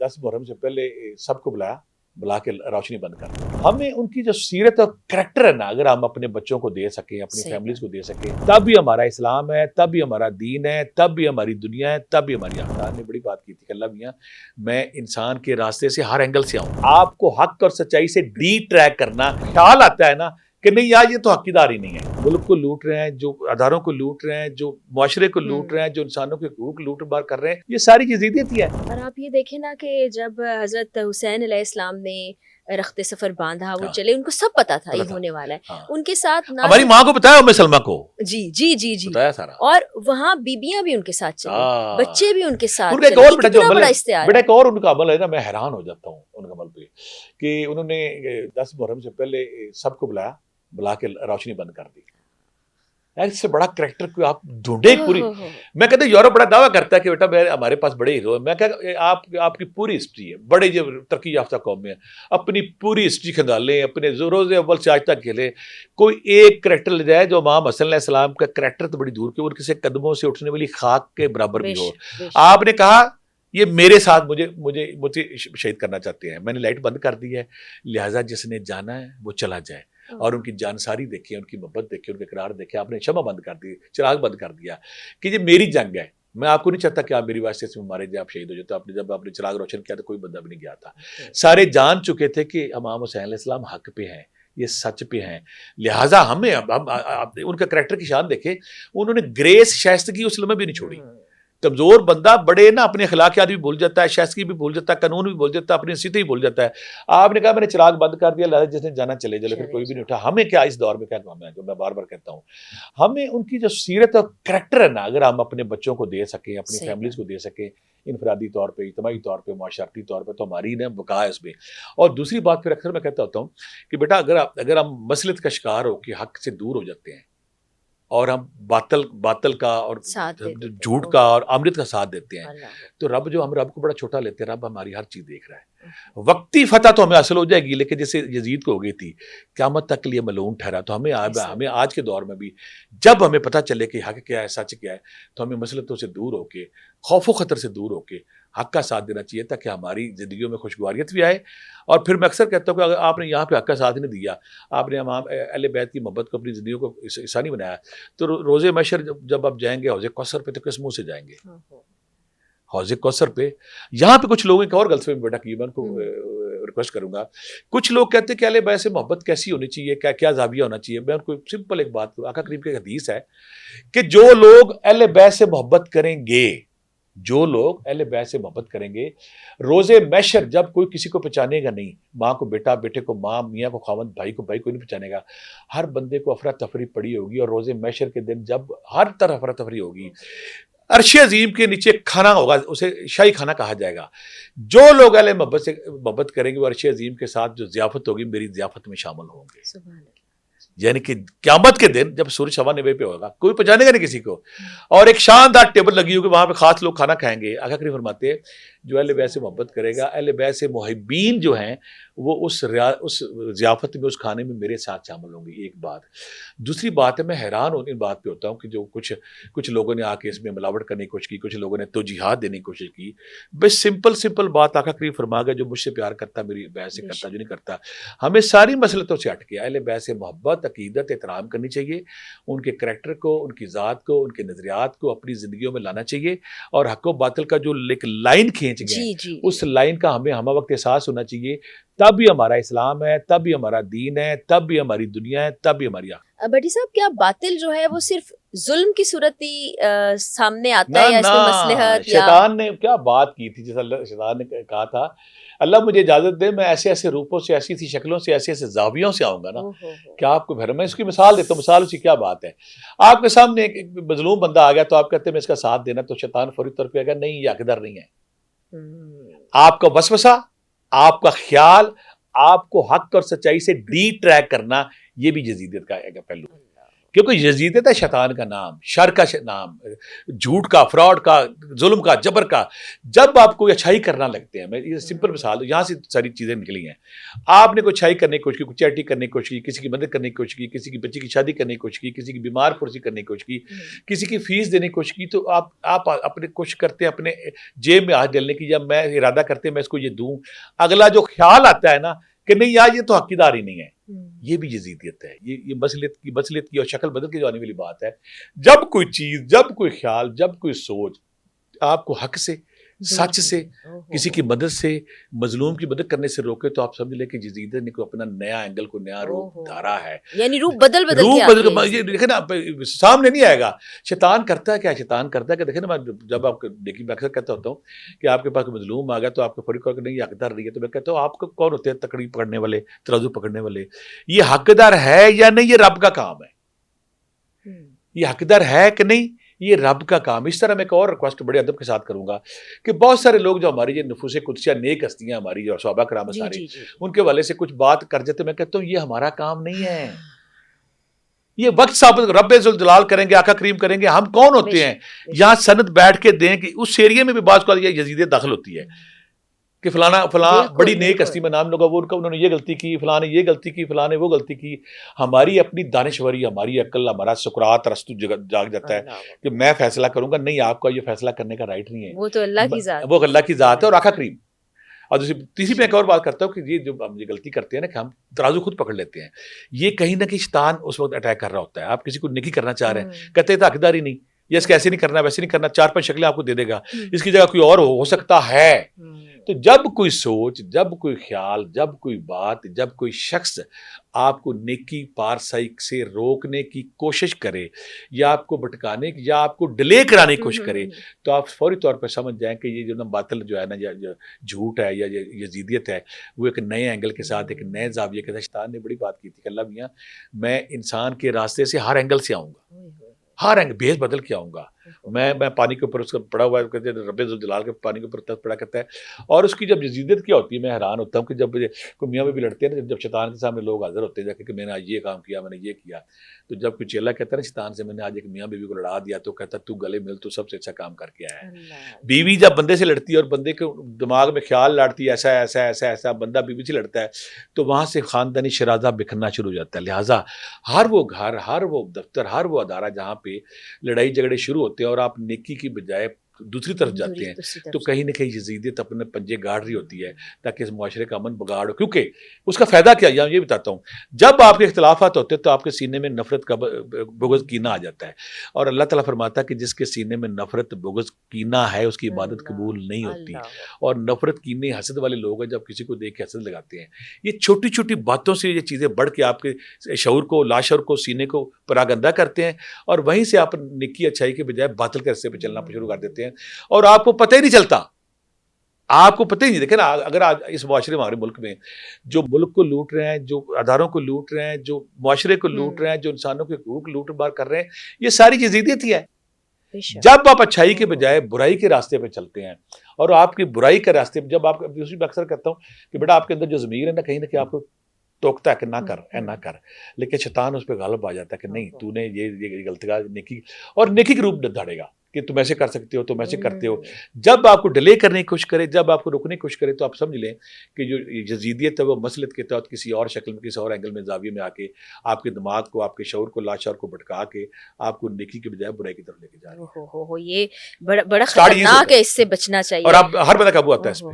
10 محرم سے پہلے سب کو بلا کے روشنی بند کر دی. ہمیں ان کی جو سیرت اور کریکٹر ہے نا اگر ہم اپنے بچوں کو دے سکیں, اپنی فیملیز کو دے سکیں, تب بھی ہمارا اسلام ہے, تب بھی ہمارا دین ہے, تب بھی ہماری دنیا ہے, تب بھی ہماری آخرت. نے بڑی بات کی تھی کہ اللہ میاں میں انسان کے راستے سے ہر اینگل سے آؤں. آپ کو حق اور سچائی سے ڈی ٹریک کرنا خیال آتا ہے نا کہ نہیں یار یہ تو حقیقت ہی نہیں ہے. ملک کو لوٹ رہے ہیں, جو اداروں کو لوٹ رہے ہیں, جو معاشرے کو لوٹ رہے ہیں, جو انسانوں کے حقوق لوٹ مار کر رہے ہیں, یہ ساری یزیدیت ہی ہے. اور آپ یہ دیکھیں نا کہ جب حضرت حسین علیہ السلام نے رخت سفر باندھا, وہ چلے, ان کو سب پتا تھا یہ ہونے والا ہے. ان کے ساتھ ہماری ماں کو بتایا, ام سلمہ کو جی جی جی جی بتایا سارا, اور وہاں بیبیاں بھی ان کے ساتھ چلے, بچے بھی ان کے ساتھ ان کا ایک چلے. اور بڑا جو کتنا عمل بڑا ہے, استعار بڑا ہے. ایک اور ان کا عمل ہے نا, میں حیران ہو جاتا ہوں ان کے عمل پہ کہ انہوں نے 10 محرم سے پہلے سب کو بلا کے روشنی بند کر دی. اس سے بڑا کریکٹر کوئی آپ ڈھونڈے پوری. میں کہتا ہوں یورپ بڑا دعویٰ کرتا ہے کہ بیٹا ہمارے پاس بڑے ہیرو ہیں. میں کہتا آپ کی پوری ہسٹری ہے, بڑے جو ترقی یافتہ قوم میں اپنی پوری ہسٹری کھنگالیں, اپنے روز اول سے آج تک کھیلیں, کوئی ایک کریکٹر لے جائے جو امام حسن علیہ السلام کا کریکٹر تو بڑی دور کے, ان کے قدموں سے اٹھنے والی خاک کے برابر بھی ہو. آپ نے کہا یہ میرے ساتھ مجھے شہید کرنا چاہتے ہیں, میں نے لائٹ بند کر دی ہے, لہٰذا جس نے جانا ہے وہ چلا جائے. اور ان کی جانساری دیکھیں, ان کی محبت دیکھیں, ان کے اقرار دیکھیں. آپ نے شمع بند کر دی, چراغ بند کر دیا کہ یہ میری جنگ ہے, میں آپ کو نہیں چاہتا کہ آپ میری واسطے سے مارے جائے, آپ شہید ہو جاتے. جب آپ نے چراغ روشن کیا تو کوئی بندہ بھی نہیں گیا تھا. سارے جان چکے تھے کہ امام حسین علیہ السلام حق پہ ہیں, یہ سچ پہ ہیں. لہٰذا ہمیں ان کا کریکٹر کی شان دیکھیں, انہوں نے گریس شائستگی اس لمحے بھی نہیں چھوڑی. کمزور بندہ بڑے نا اپنے اخلاقیات بھی بھول جاتا ہے, شائستگی بھی بھول جاتا ہے, قانون بھی بھول جاتا ہے, اپنی حیثیت ہی بھول جاتا ہے. آپ نے کہا میں نے چراغ بند کر دیا, لہٰذا جس نے جانا چلے جائے, پھر کوئی بھی نہیں اٹھا. ہمیں کیا اس دور میں کیا کام ہے, جو میں بار بار کہتا ہوں, ہمیں ان کی جو سیرت اور کریکٹر ہے نا اگر ہم اپنے بچوں کو دے سکیں, اپنی فیملیز کو دے سکیں, انفرادی طور پہ, اجتماعی طور پہ, معاشرتی طور پہ, تو ہماری نا بقا ہے اس میں. اور دوسری بات پھر اکثر میں کہتا ہوتا ہوں کہ بیٹا اگر ہم مسلط کا شکار ہو کہ حق سے دور ہو جاتے ہیں اور ہم باطل کا اور جھوٹ کا اور امرت کا ساتھ دیتے ہیں, تو ہم رب کو بڑا چھوٹا لیتے ہیں. رب ہماری ہر چیز دیکھ رہا ہے. وقتی فتح تو ہمیں حاصل ہو جائے گی, لیکن جیسے یزید کو ہو گئی تھی, قیامت تک کے لیے ملعون ٹھہرا. تو ہمیں آج کے دور میں بھی جب ہمیں پتہ چلے کہ حق کیا ہے, سچ کیا ہے, تو ہمیں مسلطوں سے دور ہو کے, خوف و خطر سے دور ہو کے حق کا ساتھ دینا چاہیے, تاکہ ہماری زندگیوں میں خوشگواریت بھی آئے. اور پھر میں اکثر کہتا ہوں کہ اگر آپ نے یہاں پہ حق کا ساتھ نہیں دیا, آپ نے امام اہل بیت کی محبت کو اپنی زندگیوں کو حصہ نہیں بنایا, تو روز محشر جب آپ جائیں گے حوض کوثر پہ, تو کس منہ سے جائیں گے حوض کوثر پہ؟ یہاں پہ کچھ لوگوں کا اور غلط فہمی بیٹا کی, میں ان کو ریکویسٹ کروں گا. کچھ لوگ کہتے ہیں کہ اہل بیت سے محبت کیسی ہونی چاہیے, کیا زاویہ ہونا چاہیے. میں ان کو سمپل ایک بات کروں, آقا کریم کی حدیث ہے کہ جو لوگ اہل بیت سے محبت کریں گے, جو لوگ اہل بیت سے محبت کریں گے, روز محشر جب کوئی کسی کو پہچانے گا نہیں, ماں کو بیٹا, بیٹے کو ماں, میاں کو خاوند, بھائی کو بھائی, کوئی نہیں پہچانے گا. ہر بندے کو افراتفری پڑی ہوگی, اور روز محشر کے دن جب ہر طرف افراتفری ہوگی, عرش عظیم کے نیچے کھانا ہوگا, اسے شاہی کھانا کہا جائے گا. جو لوگ اہل محبت سے محبت کریں گے, وہ عرش عظیم کے ساتھ جو ضیافت ہوگی میری ضیافت میں شامل ہوں گے. یعنی کہ قیامت کے دن جب سورج سوا نوے پہ ہوگا, کوئی پہچانے گا نہیں کسی کو, اور ایک شاندار ٹیبل لگی ہوگی, وہاں پہ خاص لوگ کھانا کھائیں گے. آقا کریم فرماتے ہیں جو اہل بیت سے محبت کرے گا, اہل بیت سے محبین جو ہیں وہ اس ضیافت میں, اس کھانے میں میرے ساتھ شامل ہوں گے. ایک بات. دوسری بات ہے, میں حیران ان بات پہ ہوتا ہوں کہ جو کچھ لوگوں نے آ کے اس میں ملاوٹ کرنے کی کوشش کی, کچھ لوگوں نے توجیحات دینے کی کوشش کی. بس سمپل بات آقا کریم فرما گئے, جو مجھ سے پیار کرتا میری بیت سے کرتا, جو نہیں کرتا. ہمیں ساری مسلطوں سے ہٹ کے اہل بیت سے محبت, عقیدت, احترام کرنی چاہیے. ان کے کریکٹر کو, ان کی ذات کو, ان کے نظریات کو اپنی زندگیوں میں لانا چاہیے. اور حق و باطل کا جو ایک لائن کھینچ گئے, اس لائن کا ہمیں ہمہ وقت احساس ہونا چاہیے. تب بھی ہمارا اسلام ہے, تب بھی ہمارا دین ہے, تب بھی ہماری دنیا ہے, تب بھی ہماری آخرت. بٹی صاحب, کیا باطل جو ہے وہ صرف ظلم کی صورت ہی سامنے آتا ہے, یا اس میں مصلحت؟ شیطان نے کیا بات کی تھی, جیسا شیطان نے کہا تھا, اللہ مجھے اجازت دے, میں ایسے ایسے روپوں سے, ایسی ایسی شکلوں سے, ایسے ایسے زاویوں سے آؤں گا نا کہ آپ کو گھر میں. اس کی مثال دیتا ہوں, مثال اسی کیا بات ہے. آپ کے سامنے ایک مظلوم بندہ آ گیا, تو آپ کہتے ہیں میں اس کا ساتھ دینا, تو شیطان فوری طور پہ کہا نہیں, یہ حقدار نہیں ہے. آپ کا وسوسہ, آپ کا خیال, آپ کو حق اور سچائی سے ڈی ٹریک کرنا, یہ بھی یزیدیت کا ایک پہلو ہے. کیونکہ یزیدیت ہے شیطان کا نام، شر کا نام، جھوٹ کا، فراڈ کا، ظلم کا، جبر کا. جب آپ کوئی اچھائی کرنا لگتے ہیں، میں یہ سمپل مثال، یہاں سے ساری چیزیں نکلی ہیں. آپ نے کوئی اچھائی کرنے کی کوشش کی، کوئی چیریٹی کرنے کی کوشش کی، کسی کی مدد کرنے کی کوشش کی، کسی کی بچی کی شادی کرنے کی کوشش کی، کسی کی بیمار پرسی کرنے کی کوشش کی، کسی کی فیس دینے کی کوشش کی، تو آپ اپنے کوشش کرتے ہیں اپنے جیب میں ہاتھ ڈالنے کی، یا میں ارادہ کرتے ہیں میں اس کو یہ دوں. اگلا جو خیال آتا ہے نا کہ نہیں یار یہ تو حقیقدار ہی نہیں ہے، یہ بھی یزیدیت ہے. یہ مسلیت کی اور شکل بدل کے جانے والی بات ہے. جب کوئی چیز، جب کوئی خیال، جب کوئی سوچ آپ کو حق سے، سچ سے، کسی کی مدد سے، مظلوم کی مدد کرنے سے روکے، تو آپ سمجھ لیں کہ یزیدیت نے کوئی اپنا نیا اینگل، کو نیا روپ دھارا ہے. یعنی روپ بدل کے یہ دیکھیں نا سامنے نہیں آئے گا. شیطان کرتا ہے کیا؟ شیطان کرتا ہے کہ دیکھیں نا، جب آپ دیکھیں میں اکثر کہتا ہوتا ہوں کہ آپ کے پاس کوئی مظلوم آ گیا تو آپ کو فوری طور پر نہیں حقدار رہی ہے، تو میں کہتا ہوں آپ کو کون ہوتے ہیں تکڑی پکڑنے والے، ترازو پکڑنے والے؟ یہ حقدار ہے یا نہیں، یہ رب کا کام ہے. یہ حقدار ہے کہ نہیں، یہ رب کا کام. اس طرح میں ایک اور ریکویسٹ بڑے ادب کے ساتھ کروں گا کہ بہت سارے لوگ جو ہماری یہ نفوس قدسیہ نیک ہستیاں ہماری جو صحابہ کرام سارے، ان کے والے سے کچھ بات کر جاتے، میں کہتا ہوں یہ ہمارا کام نہیں ہے. یہ وقت ثابت رب ذوالجلال کریں گے، آقا کریم کریں گے. ہم کون ہوتے ہیں یہاں سند بیٹھ کے دیں کہ اس ایریے میں بھی بعض کو یہ یزیدیت داخل ہوتی ہے کہ فلاں بڑی نیک ہستی میں نام لگا، وہ انہوں نے یہ غلطی کی، فلاں نے یہ غلطی کی، فلاں نے وہ غلطی کی. ہماری اپنی دانشوری، ہماری عقل، ہمارا سقراط ارسطو جاگ جاتا ہے کہ میں فیصلہ کروں گا. نہیں، آپ کا یہ فیصلہ کرنے کا رائٹ نہیں ہے، وہ تو اللہ کی ذات، وہ اللہ کی ذات ہے اور آقا کریم. اور تیسری میں ایک اور بات کرتا ہوں کہ یہ جو ہم یہ غلطی کرتے ہیں نا کہ ہم ترازو خود پکڑ لیتے ہیں. یہ کہیں نہ کہیں شیطان اس وقت اٹیک کر رہا ہوتا ہے. آپ کسی کو نیکی کرنا چاہ رہے ہیں، کہتے ہیں تو حقدار ہی نہیں، یہ اس کیسے نہیں کرنا، ویسے نہیں کرنا، 4-5 شکلیں آپ کو دے دے گا، اس کی جگہ کوئی اور ہو سکتا ہے. تو جب کوئی سوچ، جب کوئی خیال، جب کوئی بات، جب کوئی شخص آپ کو نیکی پارسائی سے روکنے کی کوشش کرے، یا آپ کو بھٹکانے کی، یا آپ کو ڈیلے کرانے کی کوشش کرے، تو آپ فوری طور پر سمجھ جائیں کہ یہ جو نا باطل جو ہے نا، یا جھوٹ ہے، یا یزیدیت ہے، وہ ایک نئے اینگل کے ساتھ، ایک نئے زاویے کے ساتھ. شیطان نے بڑی بات کی تھی کہ اللہ میاں میں انسان کے راستے سے ہر اینگل سے آؤں گا، ہر اینگل بھیس بدل کے آؤں گا. میں پانی کے اوپر اس کا پڑا ہوا ہے، رب ذوالجلال کے پانی کے اوپر تخت پڑا کرتا ہے. اور اس کی جب یزیدیت کیا ہوتی ہے، میں حیران ہوتا ہوں کہ جب کوئی میاں بھی لڑتے ہیں نا، جب شیطان کے سامنے لوگ حاضر ہوتے ہیں جا کے کہ میں نے آج یہ کام کیا، میں نے یہ کیا، تو جب کوئی چیلا کہتا ہے نا شیطان سے میں نے آج ایک میاں بیوی کو لڑا دیا، تو کہتا ہے تو گلے مل، تو سب سے اچھا کام کر کے آیا ہے. بیوی جب بندے سے لڑتی ہے اور بندے کے دماغ میں خیال لاڑتی ہے ایسا ایسا ایسا ایسا، بندہ بیوی سے لڑتا ہے، تو وہاں سے خاندانی شرازہ بکھرنا شروع ہو جاتا ہے. لہٰذا ہر وہ گھر، ہر وہ دفتر، ہر وہ ادارہ جہاں پہ لڑائی جھگڑے شروع ہوتے ہیں اور آپ نیکی کی بجائے دوسری طرف جاتے ہیں، تو کہیں نہ کہیں یزیدیت اپنے پنجے گاڑ رہی ہوتی ہے تاکہ اس معاشرے کا امن بگاڑ ہو. کیونکہ اس کا فائدہ کیا، یہ بتاتا ہوں، جب آپ کے اختلافات ہوتے ہیں تو آپ کے سینے میں نفرت کا بغض کینہ آ جاتا ہے. اور اللہ تعالیٰ فرماتا ہے کہ جس کے سینے میں نفرت بغض کینہ ہے اس کی عبادت قبول نہیں ہوتی. اور نفرت کینے حسد والے لوگ ہیں، جب کسی کو دیکھ کے حسد لگاتے ہیں. یہ چھوٹی چھوٹی باتوں سے یہ چیزیں بڑھ کے آپ کے شعور کو، لاشعور کو، سینے کو پراگندہ کرتے ہیں، اور وہیں سے آپ نیکی اچھائی کے بجائے باطل کے راستے پہ چلنا شروع کر دیتے ہیں، اور آپ کو پتہ ہی نہیں چلتا. آپ کو پتہ ہی نہیں. دیکھیں نا، اگر آج اس معاشرے میں، ہمارے ملک میں جو ملک کو لوٹ رہے ہیں، جو اداروں کو لوٹ رہے ہیں، جو معاشرے کو لوٹ رہے ہیں، جو انسانوں کے حقوق لوٹ مار کر رہے ہیں، یہ ساری یزیدیت ہی ہے. جب آپ اچھائی کے بجائے برائی کے راستے پہ چلتے ہیں، اور آپ کی برائی کے راستے پہ جب آپ، دوسری میں اکثر کہتا ہوں کہ بیٹا آپ کے اندر جو ضمیر ہے نا، کہیں نہ کہیں آپ کو ٹوکتا ہے کہ نہ کر، نہ کر، لیکن شیطان اس پہ غالب آ جاتا ہے کہ نہیں، تو نے یہ غلطی کا نیکی، اور نیکی کے روپ دھاڑے گا کہ تم ایسے کر سکتے ہو، تم ایسے کرتے ہو. جب آپ کو ڈیلے کرنے کی کوشش کرے، جب آپ کو روکنے کی کوشش کرے، تو آپ سمجھ لیں کہ جو یزیدیت ہے وہ مسلط کے تحت کسی اور شکل میں، کسی اور اینگل میں، زاویے میں آ کے آپ کے دماغ کو، آپ کے شعور کو، لاشعور کو بھٹکا کے آپ کو نیکی کے بجائے برائی کی طرف لے کے جا رہے ہیں. یہ بڑا خطرناک ہے، اس سے بچنا چاہیے. اور آپ ہر بندہ قابو آتا ہے اس پہ.